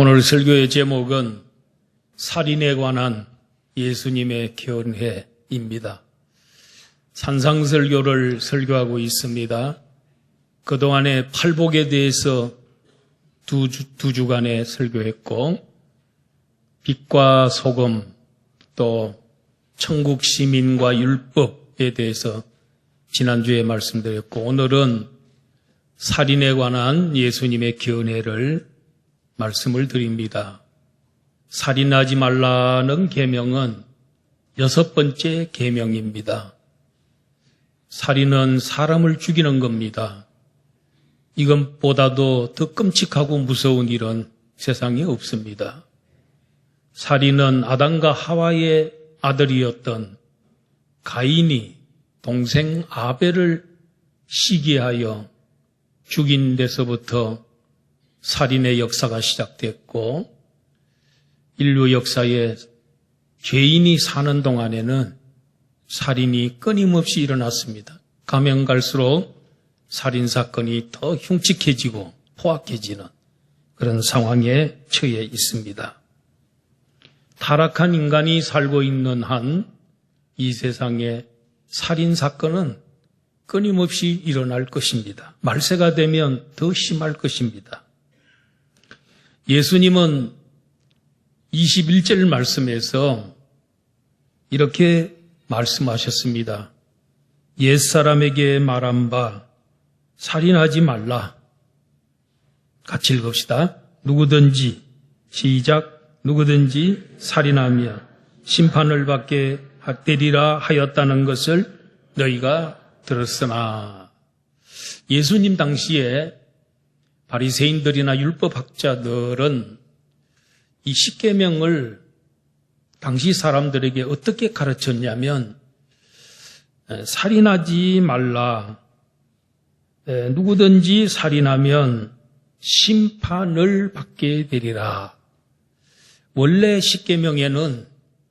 오늘 설교의 제목은 살인에 관한 예수님의 견해입니다. 산상설교를 설교하고 있습니다. 그동안에 팔복에 대해서 두 주간에 설교했고, 빛과 소금, 또 천국 시민과 율법에 대해서 지난주에 말씀드렸고, 오늘은 살인에 관한 예수님의 견해를 말씀을 드립니다. 살인하지 말라는 계명은 6번째 계명입니다. 살인은 사람을 죽이는 겁니다. 이것보다도 더 끔찍하고 무서운 일은 세상에 없습니다. 살인은 아담과 하와의 아들이었던 가인이 동생 아벨을 시기하여 죽인 데서부터 살인의 역사가 시작됐고, 인류 역사에 죄인이 사는 동안에는 살인이 끊임없이 일어났습니다. 가면 갈수록 살인사건이 더 흉측해지고 포악해지는 그런 상황에 처해 있습니다. 타락한 인간이 살고 있는 한 이 세상에 살인사건은 끊임없이 일어날 것입니다. 말세가 되면 더 심할 것입니다. 예수님은 21절 말씀에서 이렇게 말씀하셨습니다. 옛사람에게 말한 바 살인하지 말라. 같이 읽읍시다. 누구든지 살인하며 심판을 받게 되리라 하였다는 것을 너희가 들었으나, 예수님 당시에 바리새인들이나 율법학자들은 이 십계명을 당시 사람들에게 어떻게 가르쳤냐면, 살인하지 말라, 누구든지 살인하면 심판을 받게 되리라. 원래 십계명에는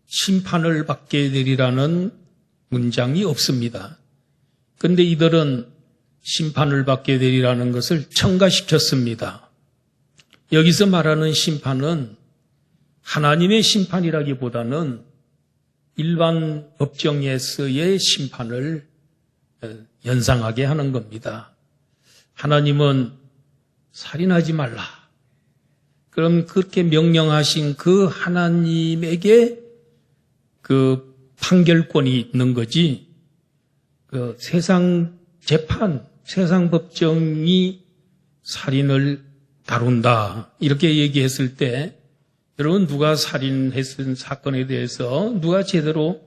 심판을 받게 되리라는 문장이 없습니다. 그런데 이들은 심판을 받게 되리라는 것을 첨가시켰습니다. 여기서 말하는 심판은 하나님의 심판이라기보다는 일반 법정에서의 심판을 연상하게 하는 겁니다. 하나님은 살인하지 말라. 그럼 그렇게 명령하신 그 하나님에게 그 판결권이 있는 거지, 그 세상 재판, 세상 법정이 살인을 다룬다, 이렇게 얘기했을 때, 여러분, 누가 살인했은 사건에 대해서 누가 제대로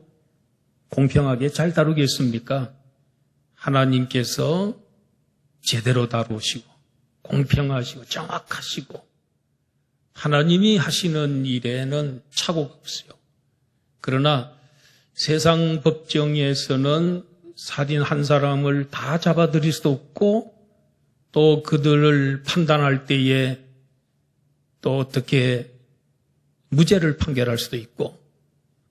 공평하게 잘 다루겠습니까? 하나님께서 제대로 다루시고 공평하시고 정확하시고, 하나님이 하시는 일에는 착오가 없어요. 그러나 세상 법정에서는 살인한 사람을 다 잡아들일 수도 없고, 또 그들을 판단할 때에 또 어떻게 무죄를 판결할 수도 있고,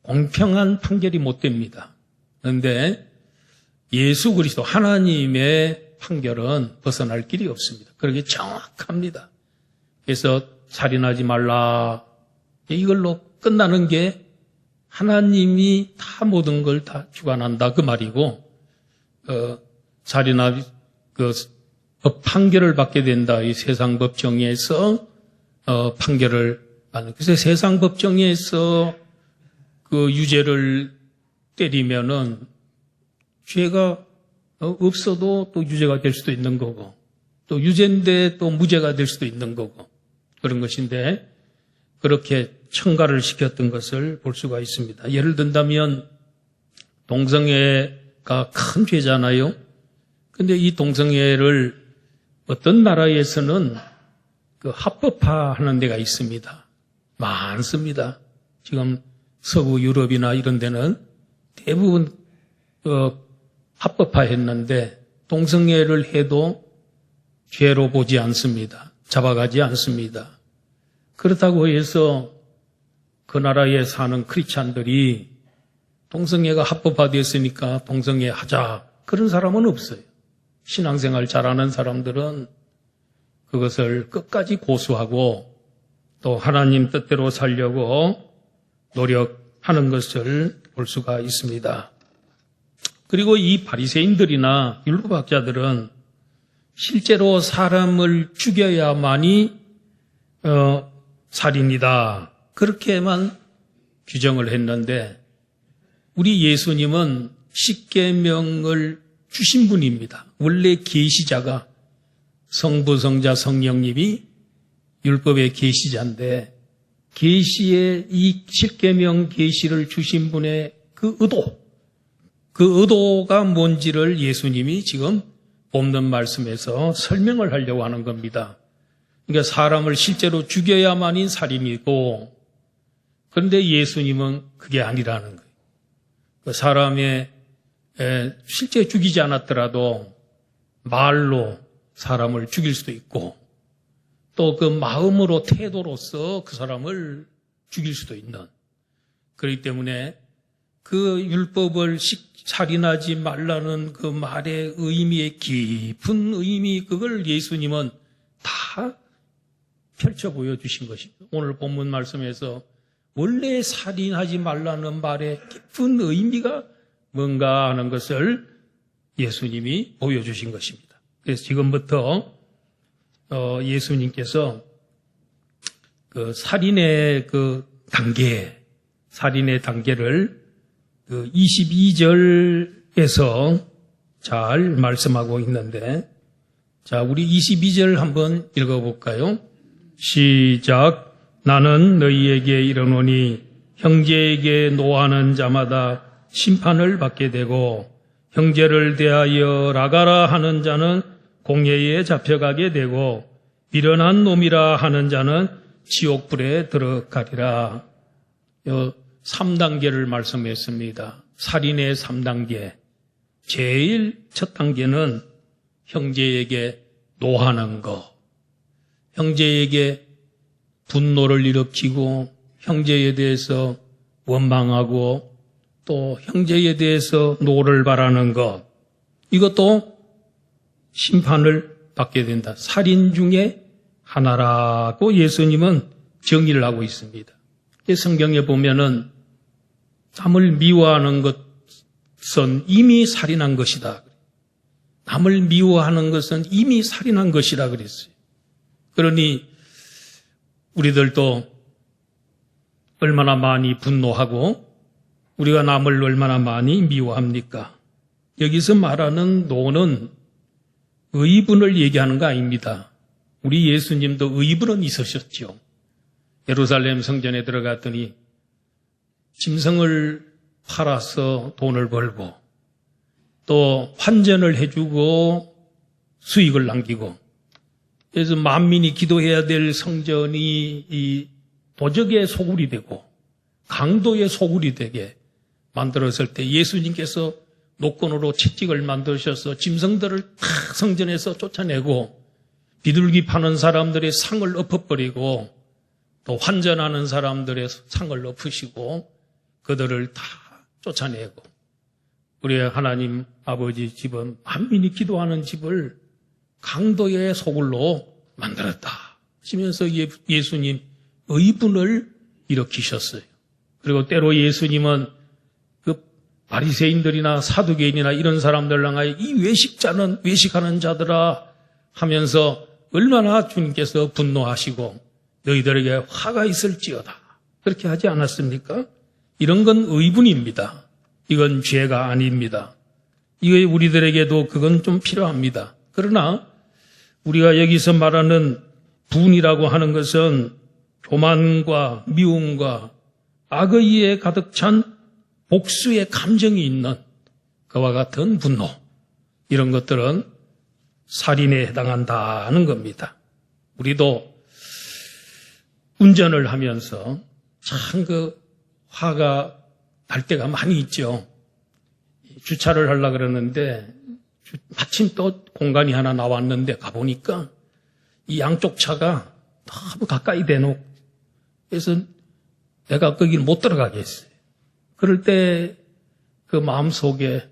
공평한 판결이 못 됩니다. 그런데 예수 그리스도 하나님의 판결은 벗어날 길이 없습니다. 그렇게 정확합니다. 그래서 살인하지 말라, 이걸로 끝나는 게 하나님이 다 모든 걸 다 주관한다, 그 말이고, 살인하 판결을 받게 된다. 이 세상 법정에서 판결을 받는. 그래서 세상 법정에서 그 유죄를 때리면은 죄가 없어도 또 유죄가 될 수도 있는 거고, 또 유죄인데 또 무죄가 될 수도 있는 거고, 그런 것인데, 그렇게 첨가를 시켰던 것을 볼 수가 있습니다. 예를 든다면 동성애가 큰 죄잖아요. 근데 이 동성애를 어떤 나라에서는 그 합법화하는 데가 있습니다. 많습니다. 지금 서구 유럽이나 이런 데는 대부분 합법화했는데, 동성애를 해도 죄로 보지 않습니다. 잡아가지 않습니다. 그렇다고 해서 그 나라에 사는 크리스찬들이 동성애가 합법화되었으니까 동성애 하자, 그런 사람은 없어요. 신앙생활 잘하는 사람들은 그것을 끝까지 고수하고 또 하나님 뜻대로 살려고 노력하는 것을 볼 수가 있습니다. 그리고 이 바리새인들이나 율법학자들은 실제로 사람을 죽여야만이 살인이다. 그렇게만 규정을 했는데 우리 예수님은 십계명을 주신 분입니다. 원래 계시자가 성부, 성자, 성령님이 율법의 계시자인데 계시의 이 십계명 계시를 주신 분의 그 의도가 뭔지를 예수님이 지금 본문 말씀에서 설명을 하려고 하는 겁니다. 그러니까 사람을 실제로 죽여야만이 살인이고 그런데 예수님은 그게 아니라는 거예요. 사람의 실제 죽이지 않았더라도 말로 사람을 죽일 수도 있고 또 그 마음으로 태도로서 그 사람을 죽일 수도 있는 그렇기 때문에 그 율법을 살인하지 말라는 그 말의 의미의 깊은 의미 그걸 예수님은 다 펼쳐 보여주신 것입니다. 오늘 본문 말씀에서 원래 살인하지 말라는 말의 깊은 의미가 뭔가 하는 것을 예수님이 보여주신 것입니다. 그래서 지금부터 예수님께서 그 살인의 그 살인의 단계를 그 22절에서 잘 말씀하고 있는데, 자, 우리 22절 한번 읽어볼까요? 시작. 나는 너희에게 이르노니 형제에게 노하는 자마다 심판을 받게 되고 형제를 대하여 라가라 하는 자는 공회에 잡혀가게 되고 미련한 놈이라 하는 자는 지옥불에 들어가리라. 3단계를 말씀했습니다. 살인의 3단계. 제일 첫 단계는 형제에게 노하는 것. 형제에게 분노를 일으키고 형제에 대해서 원망하고 또 형제에 대해서 노를 바라는 것. 이것도 심판을 받게 된다. 살인 중에 하나라고 예수님은 정의를 하고 있습니다. 성경에 보면은 남을 미워하는 것은 이미 살인한 것이다. 남을 미워하는 것은 이미 살인한 것이라 그랬어요. 그러니 우리들도 얼마나 많이 분노하고 우리가 남을 얼마나 많이 미워합니까? 여기서 말하는 노는 의분을 얘기하는 거 아닙니다. 우리 예수님도 의분은 있으셨죠. 예루살렘 성전에 들어갔더니 짐승을 팔아서 돈을 벌고 또 환전을 해주고 수익을 남기고 그래서 만민이 기도해야 될 성전이 이 도적의 소굴이 되고 강도의 소굴이 되게 만들었을 때 예수님께서 노건으로 채찍을 만드셔서 짐승들을 다 성전에서 쫓아내고 비둘기 파는 사람들의 상을 엎어버리고 또 환전하는 사람들의 상을 엎으시고 그들을 다 쫓아내고 우리 하나님 아버지 집은 만민이 기도하는 집을 강도의 소굴로 만들었다 하시면서 예수님 의분을 일으키셨어요. 그리고 때로 예수님은 그 바리새인들이나 사두개인이나 이런 사람들 향하여 이 외식자는 외식하는 자들아 하면서 얼마나 주님께서 분노하시고 너희들에게 화가 있을지어다 그렇게 하지 않았습니까? 이런 건 의분입니다. 이건 죄가 아닙니다. 이거 우리들에게도 그건 좀 필요합니다. 그러나 우리가 여기서 말하는 분이라고 하는 것은 교만과 미움과 악의에 가득 찬 복수의 감정이 있는 그와 같은 분노, 이런 것들은 살인에 해당한다는 겁니다. 우리도 운전을 하면서 참 그 화가 날 때가 많이 있죠. 주차를 하려고 그러는데 마침 또 공간이 하나 나왔는데 가보니까 이 양쪽 차가 너무 가까이 대놓고 그래서 내가 거기를 못 들어가겠어요. 그럴 때 그 마음속에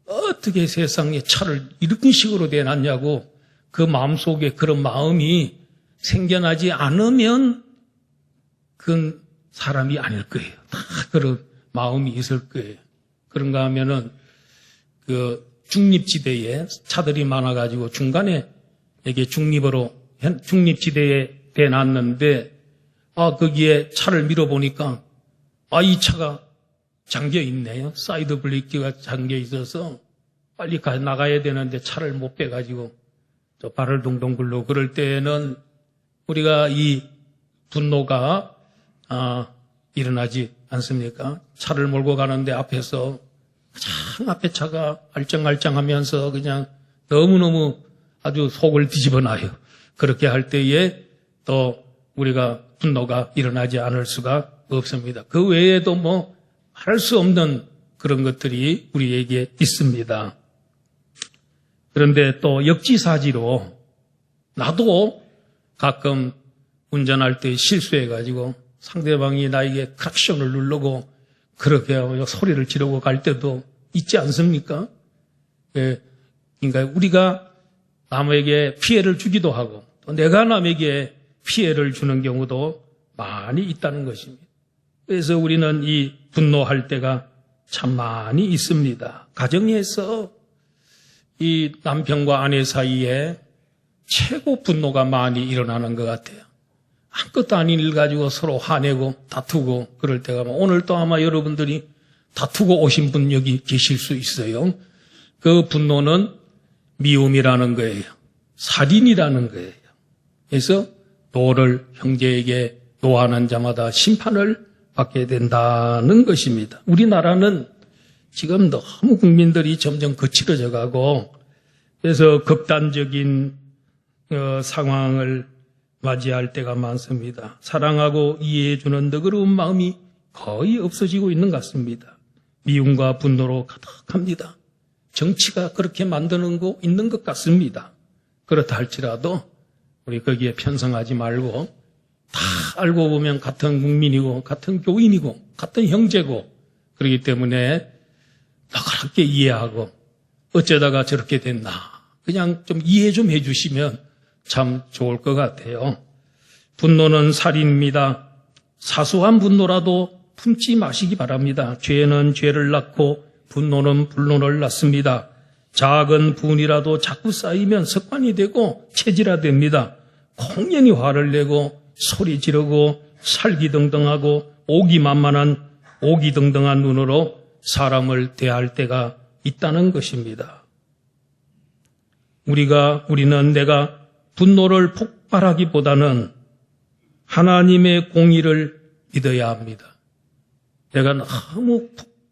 어떻게 세상에 차를 이런 식으로 대놨냐고 그 마음속에 그런 마음이 생겨나지 않으면 그건 사람이 아닐 거예요. 다 그런 마음이 있을 거예요. 그런가 하면은 그 중립지대에 차들이 많아가지고 중간에 이게 중립지대에 대놨는데 거기에 차를 밀어보니까 이 차가 잠겨 있네요. 사이드 브레이크가 잠겨 있어서 빨리 나가야 되는데 차를 못 빼가지고 저 발을 동동 굴러. 그럴 때는 우리가 이 분노가 일어나지 않습니까? 차를 몰고 가는데 앞에서 가장 앞에 차가 알짱알짱하면서 그냥 너무너무 아주 속을 뒤집어 놔요. 그렇게 할 때에 또 우리가 분노가 일어나지 않을 수가 없습니다. 그 외에도 뭐 할 수 없는 그런 것들이 우리에게 있습니다. 그런데 또 역지사지로 나도 가끔 운전할 때 실수해가지고 상대방이 나에게 크락션을 누르고 그렇게 소리를 지르고 갈 때도 있지 않습니까? 그러니까 우리가 남에게 피해를 주기도 하고 또 내가 남에게 피해를 주는 경우도 많이 있다는 것입니다. 그래서 우리는 이 분노할 때가 참 많이 있습니다. 가정에서 이 남편과 아내 사이에 최고 분노가 많이 일어나는 것 같아요. 아무것도 아닌 일 가지고 서로 화내고 다투고 그럴 때가 오늘도 아마 여러분들이 다투고 오신 분 여기 계실 수 있어요. 그 분노는 미움이라는 거예요. 살인이라는 거예요. 그래서 노를 형제에게 노하는 자마다 심판을 받게 된다는 것입니다. 우리나라는 지금 너무 국민들이 점점 거칠어져 가고 그래서 극단적인 상황을 맞이할 때가 많습니다. 사랑하고 이해해 주는 너그러운 마음이 거의 없어지고 있는 것 같습니다. 미움과 분노로 가득합니다. 정치가 그렇게 만드는 거 있는 것 같습니다. 그렇다 할지라도 우리 거기에 편성하지 말고 다 알고 보면 같은 국민이고 같은 교인이고 같은 형제고 그렇기 때문에 너그럽게 이해하고 어쩌다가 저렇게 됐나 그냥 좀 이해 좀 해주시면 참 좋을 것 같아요. 분노는 살인입니다. 사소한 분노라도 품지 마시기 바랍니다. 죄는 죄를 낳고 분노는 분노를 낳습니다. 작은 분이라도 자꾸 쌓이면 습관이 되고 체질화됩니다. 공연히 화를 내고 소리 지르고 살기등등하고 오기등등한 눈으로 사람을 대할 때가 있다는 것입니다. 우리는 내가 분노를 폭발하기보다는 하나님의 공의를 믿어야 합니다. 내가 너무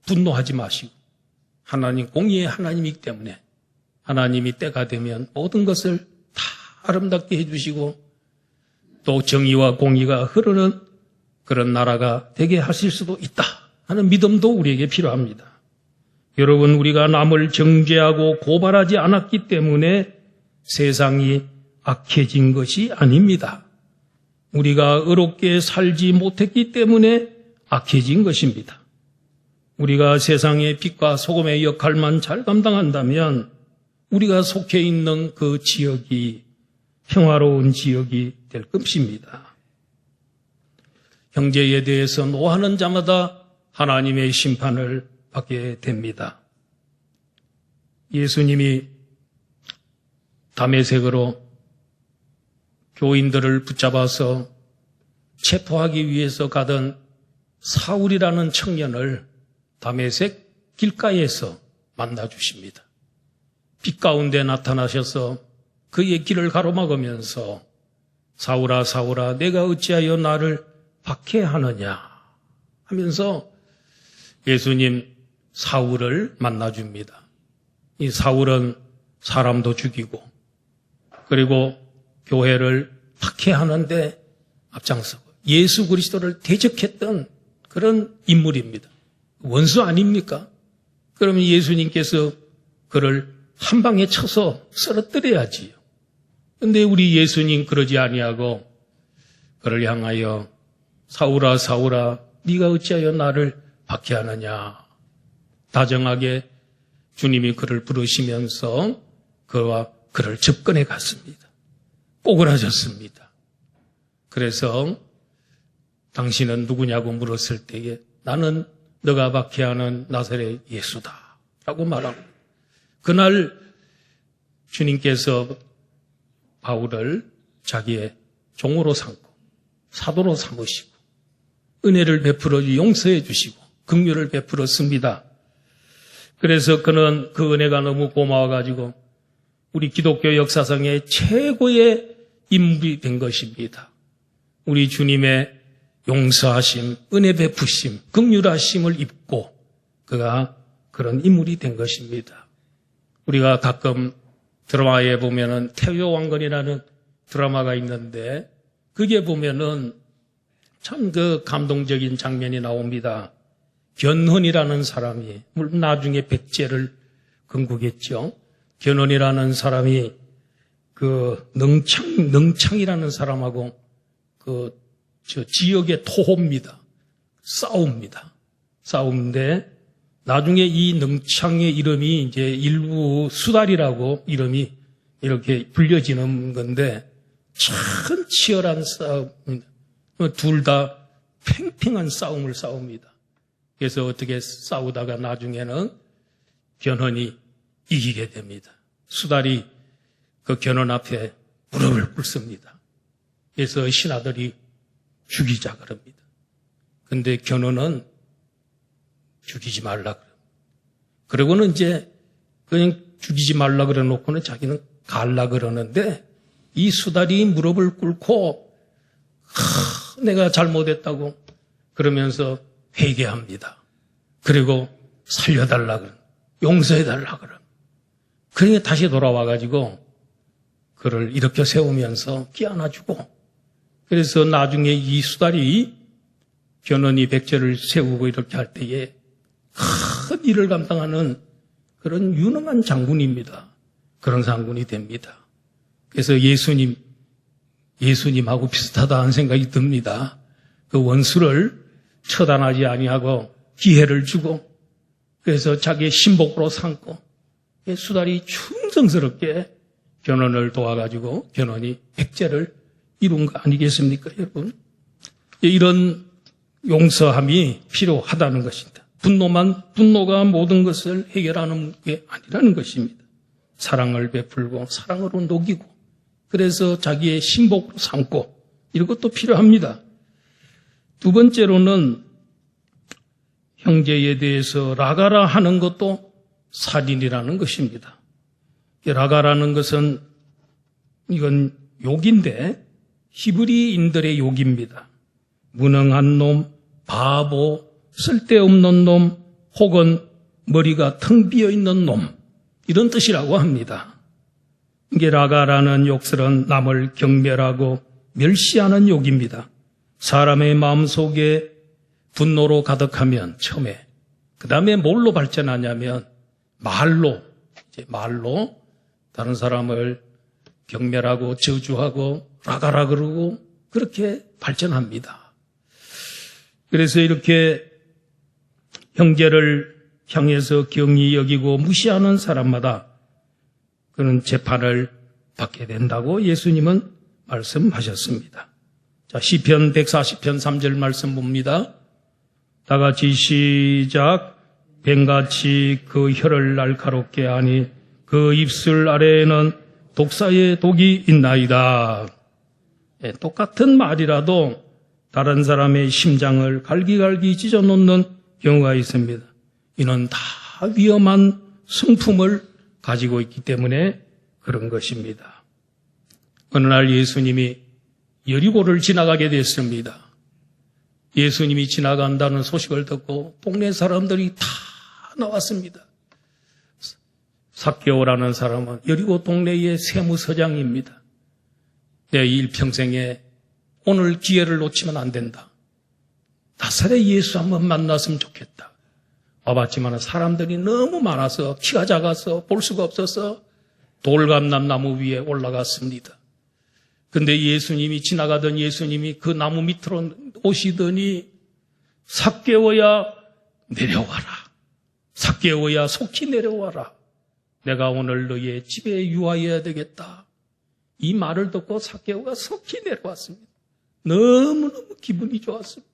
분노하지 마시고 하나님 공의의 하나님이기 때문에 하나님이 때가 되면 모든 것을 다 아름답게 해주시고 또 정의와 공의가 흐르는 그런 나라가 되게 하실 수도 있다 하는 믿음도 우리에게 필요합니다. 여러분, 우리가 남을 정죄하고 고발하지 않았기 때문에 세상이 악해진 것이 아닙니다. 우리가 의롭게 살지 못했기 때문에 악해진 것입니다. 우리가 세상의 빛과 소금의 역할만 잘 감당한다면 우리가 속해 있는 그 지역이 평화로운 지역이 될 것입니다. 형제에 대해서 노하는 자마다 하나님의 심판을 받게 됩니다. 예수님이 다메섹으로 교인들을 붙잡아서 체포하기 위해서 가던 사울이라는 청년을 다메섹 길가에서 만나 주십니다. 빛 가운데 나타나셔서 그의 길을 가로막으면서 사울아 사울아 내가 어찌하여 나를 박해하느냐 하면서 예수님 사울을 만나줍니다. 이 사울은 사람도 죽이고 그리고 교회를 박해하는데 앞장서고 예수 그리스도를 대적했던 그런 인물입니다. 원수 아닙니까? 그러면 예수님께서 그를 한 방에 쳐서 쓰러뜨려야지요. 그런데 우리 예수님 그러지 아니하고 그를 향하여 사울아 사울아 네가 어찌하여 나를 박해하느냐 다정하게 주님이 그를 부르시면서 그를 접근해 갔습니다. 꼬그라졌습니다. 그래서 당신은 누구냐고 물었을 때에 나는 너가 박해하는 나사렛 예수다 라고 말합니다. 그날 주님께서 바울을 자기의 종으로 삼고 사도로 삼으시고 은혜를 베풀어 용서해 주시고 긍휼을 베풀었습니다. 그래서 그는 그 은혜가 너무 고마워가지고 우리 기독교 역사상의 최고의 인물이 된 것입니다. 우리 주님의 용서하심, 은혜 베푸심, 긍휼하심을 입고 그가 그런 인물이 된 것입니다. 우리가 가끔 드라마에 보면은 태교왕건이라는 드라마가 있는데 그게 보면은 참 그 감동적인 장면이 나옵니다. 견훤이라는 사람이, 물론 나중에 백제를 건국했죠. 견훤이라는 사람이 그 능창이라는 사람하고 저 지역의 토호입니다. 싸움인데 나중에 이 능창의 이름이 이제 일부 수달이라고 이름이 이렇게 불려지는 건데 참 치열한 싸움입니다. 둘 다 팽팽한 싸움을 싸웁니다. 그래서 어떻게 싸우다가 나중에는 견훤이 이기게 됩니다. 수달이 그 견훤 앞에 무릎을 꿇습니다. 그래서 신하들이 죽이자 그럽니다. 근데 견훤은 죽이지 말라 그래요. 그러고는 이제 그냥 죽이지 말라 그래 놓고는 자기는 갈라 그러는데 이 수달이 무릎을 꿇고 내가 잘못했다고 그러면서 회개합니다. 그리고 살려달라 그래. 용서해달라 그래. 그러니까 다시 돌아와가지고 그를 일으켜 세우면서 끼안아주고 그래서 나중에 이 수달이 견훤이 백제를 세우고 이렇게 할 때에 큰 일을 감당하는 그런 유능한 장군입니다. 그런 장군이 됩니다. 그래서 예수님하고 비슷하다는 생각이 듭니다. 그 원수를 처단하지 아니하고 기회를 주고 그래서 자기의 신복으로 삼고 수달이 충성스럽게 견훤을 도와가지고 견훤이 백제를 이룬 거 아니겠습니까, 여러분? 이런 용서함이 필요하다는 것입니다. 분노가 모든 것을 해결하는 게 아니라는 것입니다. 사랑을 베풀고 사랑으로 녹이고 그래서 자기의 신복으로 삼고 이런 것도 필요합니다. 두 번째로는 형제에 대해서 라가라 하는 것도 살인이라는 것입니다. 라가라는 것은 이건 욕인데 히브리인들의 욕입니다. 무능한 놈, 바보, 쓸데없는 놈, 혹은 머리가 텅 비어있는 놈 이런 뜻이라고 합니다. 이게 라가라는 욕설은 남을 경멸하고 멸시하는 욕입니다. 사람의 마음속에 분노로 가득하면 처음에 그 다음에 뭘로 발전하냐면 말로 다른 사람을 경멸하고 저주하고 라가라 그러고 그렇게 발전합니다. 그래서 이렇게 형제를 향해서 경히 여기고 무시하는 사람마다 그는 재판을 받게 된다고 예수님은 말씀하셨습니다. 자, 시편 140편 3절 말씀 봅니다. 다 같이 시작. 뱀같이 그 혀를 날카롭게 하니 그 입술 아래에는 독사의 독이 있나이다. 똑같은 말이라도 다른 사람의 심장을 갈기갈기 찢어놓는 경우가 있습니다. 이는 다 위험한 성품을 가지고 있기 때문에 그런 것입니다. 어느 날 예수님이 여리고를 지나가게 됐습니다. 예수님이 지나간다는 소식을 듣고 동네 사람들이 다 나왔습니다. 삭개오라는 사람은 여리고 동네의 세무서장입니다. 내 일평생에 오늘 기회를 놓치면 안 된다. 나사렛 예수 한번 만났으면 좋겠다. 와봤지만 사람들이 너무 많아서 키가 작아서 볼 수가 없어서 돌감람 나무 위에 올라갔습니다. 근데 예수님이 지나가던 예수님이 그 나무 밑으로 오시더니 삭개오야 내려와라. 삭개오야 속히 내려와라. 내가 오늘 너의 집에 유하여야 되겠다. 이 말을 듣고 삭개오가 속히 내려왔습니다. 너무너무 기분이 좋았습니다.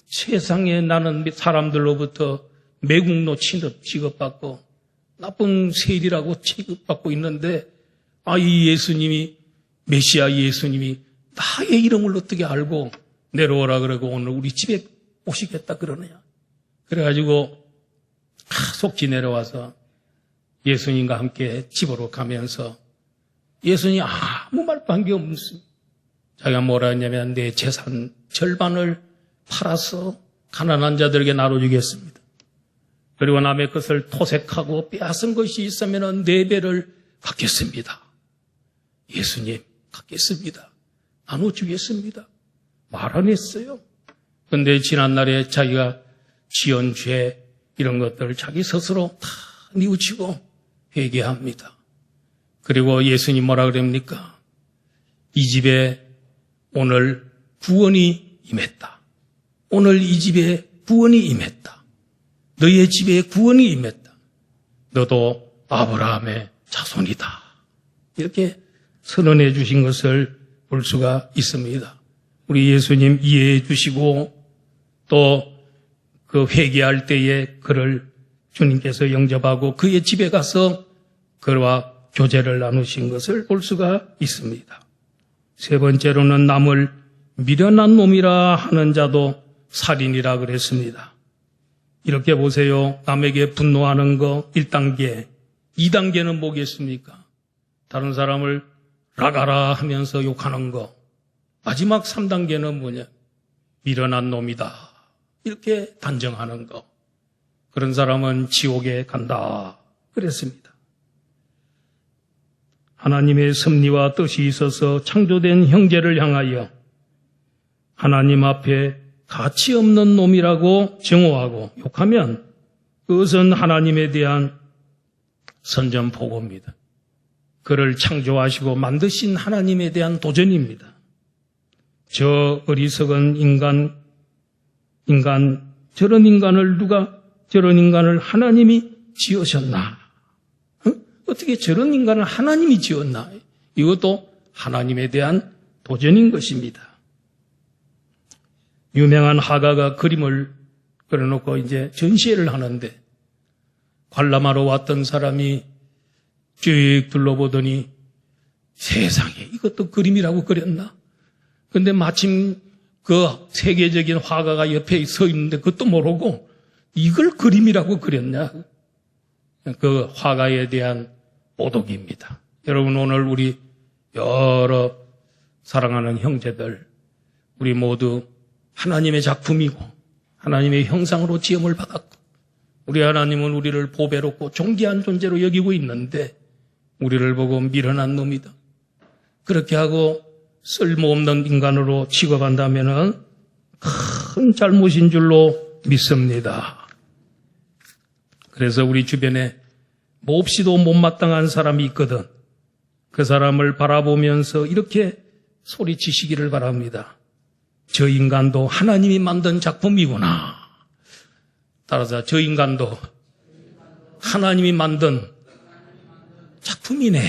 세상에 나는 사람들로부터 매국노 취급받고 나쁜 세리라고 취급받고 있는데 이 예수님이 메시아 예수님이 나의 이름을 어떻게 알고 내려오라 그러고 오늘 우리 집에 오시겠다 그러느냐. 그래가지고 속지 내려와서 예수님과 함께 집으로 가면서 예수님이 아무 말도 한 게 없습니다. 자기가 뭐라 했냐면 내 재산 절반을 팔아서 가난한 자들에게 나눠주겠습니다. 그리고 남의 것을 토색하고 빼앗은 것이 있으면 4배를 갖겠습니다. 예수님 갖겠습니다. 나눠주겠습니다. 말 안 했어요. 그런데 지난날에 자기가 지은 죄 이런 것들을 자기 스스로 다 뉘우치고 회개합니다. 그리고 예수님 뭐라 그럽니까? 이 집에 오늘 구원이 임했다. 오늘 이 집에 구원이 임했다. 너의 집에 구원이 임했다. 너도 아브라함의 자손이다. 이렇게 선언해 주신 것을 볼 수가 있습니다. 우리 예수님 이해해 주시고 또 그 회개할 때에 그를 주님께서 영접하고 그의 집에 가서 그와 교제를 나누신 것을 볼 수가 있습니다. 세 번째로는 남을 미련한 놈이라 하는 자도 살인이라 그랬습니다. 이렇게 보세요. 남에게 분노하는 거 1단계, 2단계는 뭐겠습니까? 다른 사람을 라가라 하면서 욕하는 거. 마지막 3단계는 뭐냐? 미련한 놈이다. 이렇게 단정하는 거. 그런 사람은 지옥에 간다. 그랬습니다. 하나님의 섭리와 뜻이 있어서 창조된 형제를 향하여 하나님 앞에 가치 없는 놈이라고 정오하고 욕하면 그것은 하나님에 대한 선전포고입니다. 그를 창조하시고 만드신 하나님에 대한 도전입니다. 저 어리석은 저런 인간을 하나님이 지으셨나? 어떻게 저런 인간을 하나님이 지었나? 이것도 하나님에 대한 도전인 것입니다. 유명한 화가가 그림을 그려놓고 이제 전시회를 하는데 관람하러 왔던 사람이 쭉 둘러보더니 세상에 이것도 그림이라고 그렸나? 근데 마침 그 세계적인 화가가 옆에 서 있는데 그것도 모르고 이걸 그림이라고 그렸냐? 그 화가에 대한 모독입니다. 여러분 오늘 우리 여러 사랑하는 형제들 우리 모두 하나님의 작품이고 하나님의 형상으로 지음을 받았고 우리 하나님은 우리를 보배롭고 존귀한 존재로 여기고 있는데 우리를 보고 미련한 놈이다. 그렇게 하고 쓸모없는 인간으로 취급한다면 큰 잘못인 줄로 믿습니다. 그래서 우리 주변에 몹시도 못마땅한 사람이 있거든. 그 사람을 바라보면서 이렇게 소리치시기를 바랍니다. 저 인간도 하나님이 만든 작품이구나. 따라서 저 인간도 하나님이 만든 작품이네.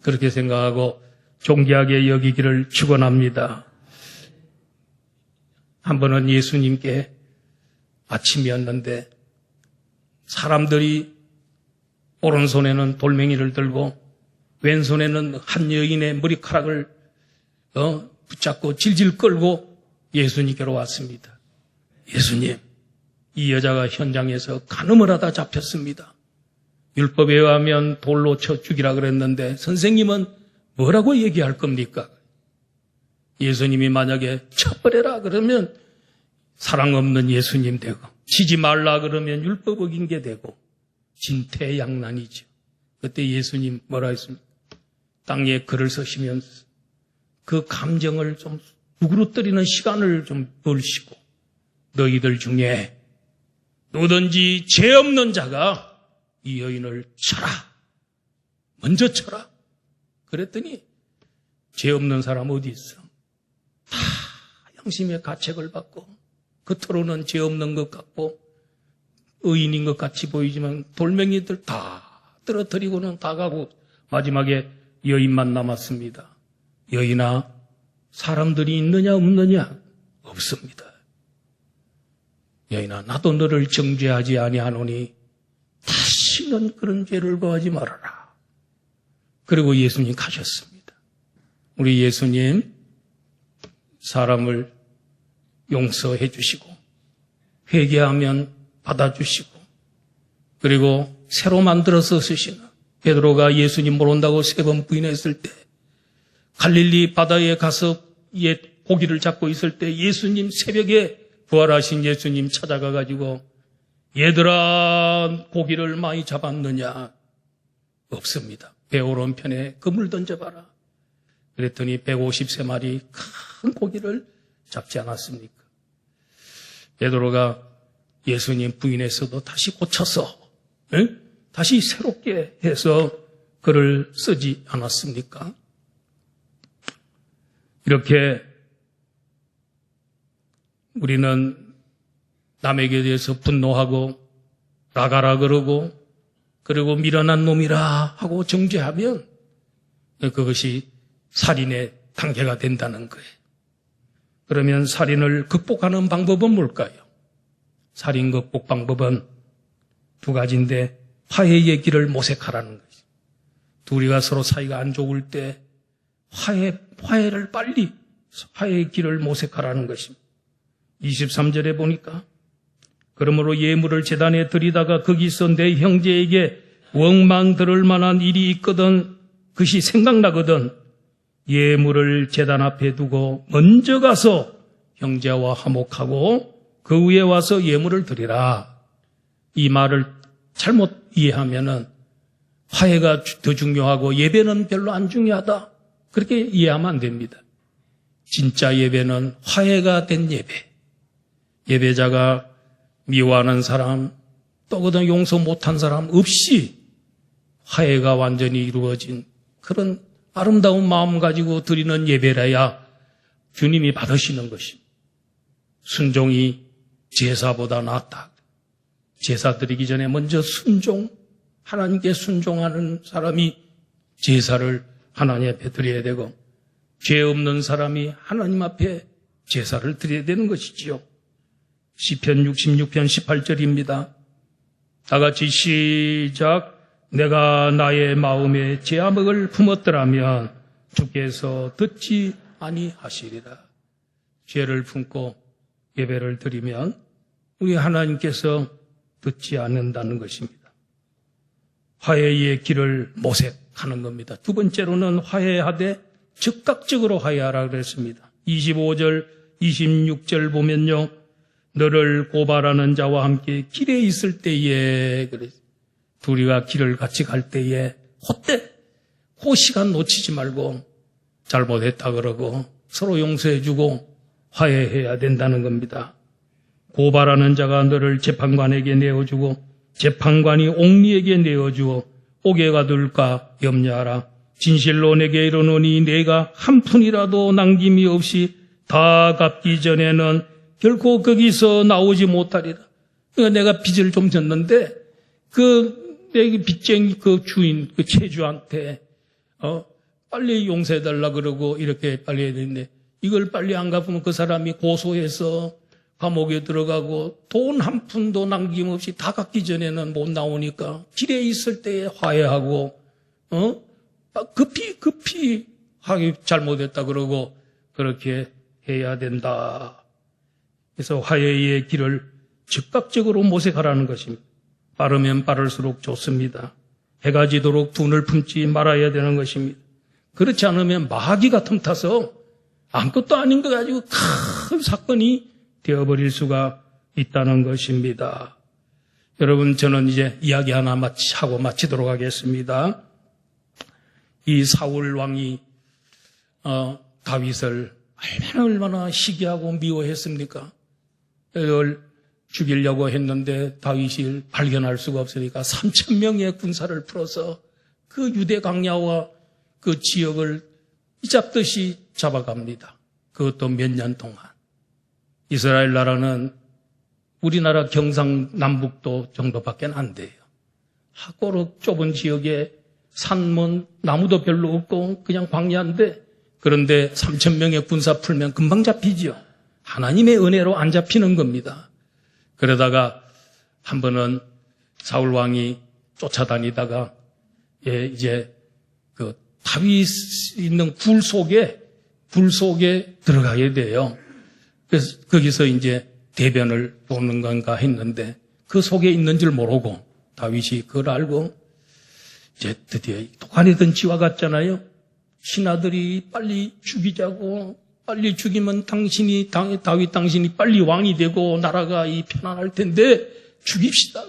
그렇게 생각하고 존귀하게 여기기를 축원합니다. 한 번은 예수님께 아침이었는데 사람들이 오른손에는 돌멩이를 들고 왼손에는 한 여인의 머리카락을 붙잡고 질질 끌고 예수님께로 왔습니다. 예수님, 이 여자가 현장에서 간음을 하다 잡혔습니다. 율법에 의하면 돌로 쳐 죽이라 그랬는데 선생님은 뭐라고 얘기할 겁니까? 예수님이 만약에 쳐버려라 그러면 사랑 없는 예수님 되고 치지 말라 그러면 율법 어긴 게 되고 진퇴양난이죠. 그때 예수님 뭐라 했습니까? 땅에 글을 쓰시면서 그 감정을 좀 누그러뜨리는 시간을 좀 벌시고 너희들 중에 누구든지 죄 없는 자가 이 여인을 쳐라. 먼저 쳐라. 그랬더니 죄 없는 사람 어디 있어? 다 양심의 가책을 받고 겉으로는 죄 없는 것 같고 의인인 것 같이 보이지만 돌멩이들 다 떨어뜨리고는 다 가고 마지막에 여인만 남았습니다. 여인아, 사람들이 있느냐 없느냐? 없습니다. 여인아, 나도 너를 정죄하지 아니하노니 다시는 그런 죄를 범하지 말아라. 그리고 예수님 가셨습니다. 우리 예수님 사람을 용서해 주시고 회개하면 받아주시고 그리고 새로 만들어서 쓰시는 베드로가 예수님 모른다고 3번 부인했을 때 갈릴리 바다에 가서 옛 고기를 잡고 있을 때 예수님 새벽에 부활하신 예수님 찾아가 가지고 얘들아 고기를 많이 잡았느냐? 없습니다. 배 오른편에 그물 던져봐라. 그랬더니 153마리 큰 고기를 잡지 않았습니까? 베드로가 예수님 부인에서도 다시 고쳐서 다시 새롭게 해서 글을 쓰지 않았습니까? 이렇게 우리는 남에게 대해서 분노하고 나가라 그러고 그리고 미련한 놈이라 하고 정죄하면 그것이 살인의 단계가 된다는 거예요. 그러면 살인을 극복하는 방법은 뭘까요? 살인 극복 방법은 2가지인데 화해의 길을 모색하라는 거죠. 둘이가 서로 사이가 안 좋을 때 화해를 빨리 화해의 길을 모색하라는 것입니다. 23절에 보니까 그러므로 예물을 제단에 드리다가 거기서 내 형제에게 원망 들을 만한 일이 있거든 그것이 생각나거든 예물을 제단 앞에 두고 먼저 가서 형제와 화목하고 그 위에 와서 예물을 드리라. 이 말을 잘못 이해하면은 화해가 더 중요하고 예배는 별로 안 중요하다. 그렇게 이해하면 안 됩니다. 진짜 예배는 화해가 된 예배. 예배자가 미워하는 사람, 또 그다음 용서 못한 사람 없이 화해가 완전히 이루어진 그런 아름다운 마음 가지고 드리는 예배라야 주님이 받으시는 것입니다. 순종이 제사보다 낫다. 제사 드리기 전에 먼저 하나님께 순종하는 사람이 제사를 하나님 앞에 드려야 되고 죄 없는 사람이 하나님 앞에 제사를 드려야 되는 것이지요. 시편 66편 18절입니다. 다 같이 시작. 내가 나의 마음에 죄악을 품었더라면 주께서 듣지 아니하시리라. 죄를 품고 예배를 드리면 우리 하나님께서 듣지 않는다는 것입니다. 화해의 길을 모색하는 겁니다. 2번째로는 화해하되 즉각적으로 화해하라 그랬습니다. 25절, 26절 보면요. 너를 고발하는 자와 함께 길에 있을 때에 둘이가 길을 같이 갈 때에 그 시간 놓치지 말고 잘못했다 그러고 서로 용서해주고 화해해야 된다는 겁니다. 고발하는 자가 너를 재판관에게 내어주고 재판관이 옥리에게 내어주어 옥에 가둘까 염려하라. 진실로 내게 이르노니 내가 한 푼이라도 남김이 없이 다 갚기 전에는 결코 거기서 나오지 못하리라. 그러니까 내가 빚을 좀 졌는데 내 빚쟁이 주인 채주한테 빨리 용서해달라 그러고 이렇게 빨리 해야 되는데 이걸 빨리 안 갚으면 그 사람이 고소해서 감옥에 들어가고 돈 한 푼도 남김없이 다 갚기 전에는 못 나오니까 길에 있을 때에 화해하고 급히 하기 잘못했다 그러고 그렇게 해야 된다. 그래서 화해의 길을 즉각적으로 모색하라는 것입니다. 빠르면 빠를수록 좋습니다. 해가 지도록 분을 품지 말아야 되는 것입니다. 그렇지 않으면 마귀가 틈타서 아무것도 아닌 거 가지고 큰 사건이 되어버릴 수가 있다는 것입니다. 여러분, 저는 이제 이야기 하나 하고 마치도록 하겠습니다. 이 사울 왕이 다윗을 얼마나 시기하고 미워했습니까? 그걸 죽이려고 했는데 다윗을 발견할 수가 없으니까 3,000명의 군사를 풀어서 그 유대 광야와 그 지역을 이잡듯이 잡아갑니다. 그것도 몇 년 동안. 이스라엘 나라는 우리나라 경상남북도 정도밖에 안 돼요. 하고로 좁은 지역에 산문 나무도 별로 없고 그냥 광야인데 그런데 3,000명의 군사 풀면 금방 잡히지요. 하나님의 은혜로 안 잡히는 겁니다. 그러다가 한 번은 사울 왕이 쫓아다니다가 이제 그 다윗 있는 불 속에 들어가야 돼요. 그래서 거기서 이제 대변을 보는 건가 했는데 그 속에 있는 줄 모르고 다윗이 그걸 알고 이제 드디어 독안에 든 쥐와 같잖아요. 신하들이 빨리 죽이자고, 빨리 죽이면 다윗 당신이 빨리 왕이 되고 나라가 편안할 텐데 죽입시다.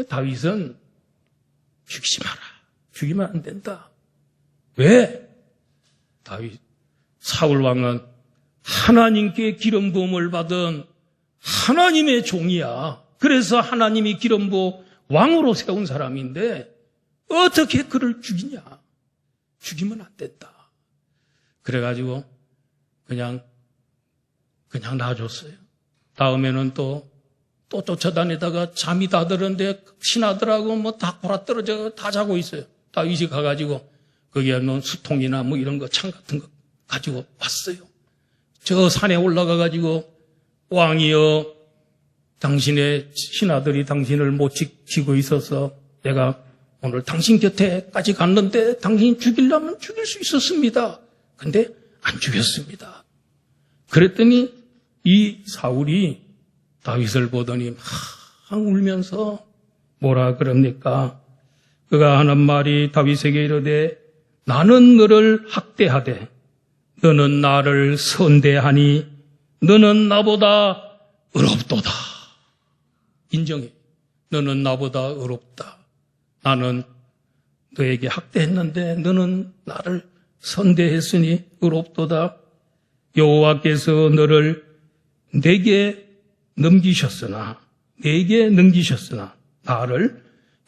다윗은 죽이지 마라. 죽이면 안 된다. 왜? 사울 왕은 하나님께 기름 부음을 받은 하나님의 종이야. 그래서 하나님이 기름 부어 왕으로 세운 사람인데 어떻게 그를 죽이냐? 죽이면 안 된다. 그래가지고 그냥 놔줬어요. 다음에는 또 쫓아다니다가 잠이 다 들었는데 신하들하고 다 골아떨어져 다 자고 있어요. 다윗이 가가지고 거기에 놓은 수통이나 이런 거 창 같은 거 가지고 왔어요. 저 산에 올라가가지고 왕이여, 당신의 신하들이 당신을 못 지키고 있어서 내가 오늘 당신 곁에까지 갔는데 당신 죽이려면 죽일 수 있었습니다. 근데 안 죽였습니다. 그랬더니 이 사울이 다윗을 보더니 막 울면서 뭐라 그럽니까? 그가 하는 말이 다윗에게 이르되 나는 너를 학대하되 너는 나를 선대하니 너는 나보다 의롭도다. 인정해. 너는 나보다 의롭다. 나는 너에게 학대했는데 너는 나를 선대했으니 의롭도다. 여호와께서 너를 내게 넘기셨으나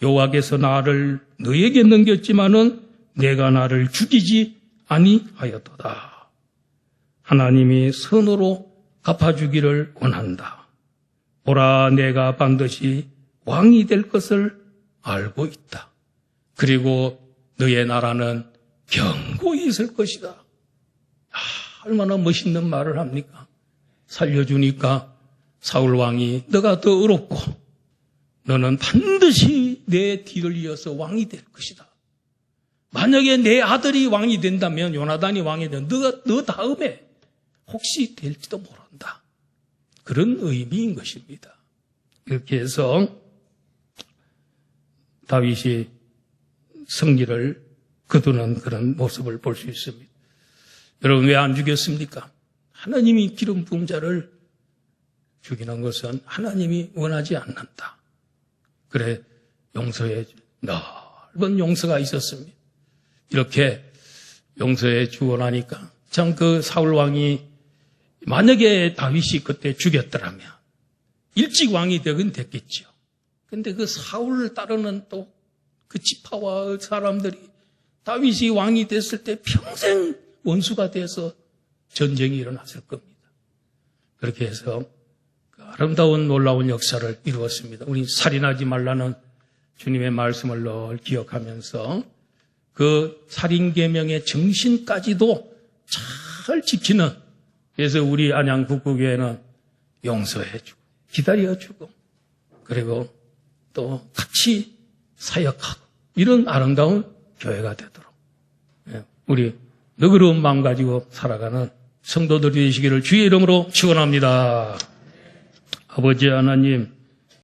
여호와께서 나를 너에게 넘겼지만은 내가 나를 죽이지 아니하였도다. 하나님이 선으로 갚아주기를 원한다. 보라, 내가 반드시 왕이 될 것을 알고 있다. 그리고 너의 나라는 견고히 있을 것이다. 얼마나 멋있는 말을 합니까? 살려주니까 사울 왕이 너가 더 의롭고 너는 반드시 내 뒤를 이어서 왕이 될 것이다. 만약에 내 아들이 왕이 된다면, 요나단이 왕이 된다면 너 다음에 혹시 될지도 모른다. 그런 의미인 것입니다. 이렇게 해서 다윗이 승리를 거두는 그런 모습을 볼 수 있습니다. 여러분, 왜 안 죽였습니까? 하나님이 기름 부은 자를 죽이는 것은 하나님이 원하지 않는다. 그래, 용서해 넓은 용서가 있었습니다. 이렇게 용서해 주고 나니까 참 그 사울 왕이 만약에 다윗이 그때 죽였더라면 일찍 왕이 되긴 됐겠죠. 근데 그 사울을 따르는 또 그 지파와 사람들이 다윗이 왕이 됐을 때 평생 원수가 돼서 전쟁이 일어났을 겁니다. 그렇게 해서 그 아름다운 놀라운 역사를 이루었습니다. 우리 살인하지 말라는 주님의 말씀을 늘 기억하면서 그 살인계명의 정신까지도 잘 지키는, 그래서 우리 안양 북구교회는 용서해주고 기다려주고 그리고 또 같이 사역하고 이런 아름다운 교회가 되도록 우리 너그러운 마음 가지고 살아가는 성도들이 되시기를 주의 이름으로 축원합니다. 아버지 하나님,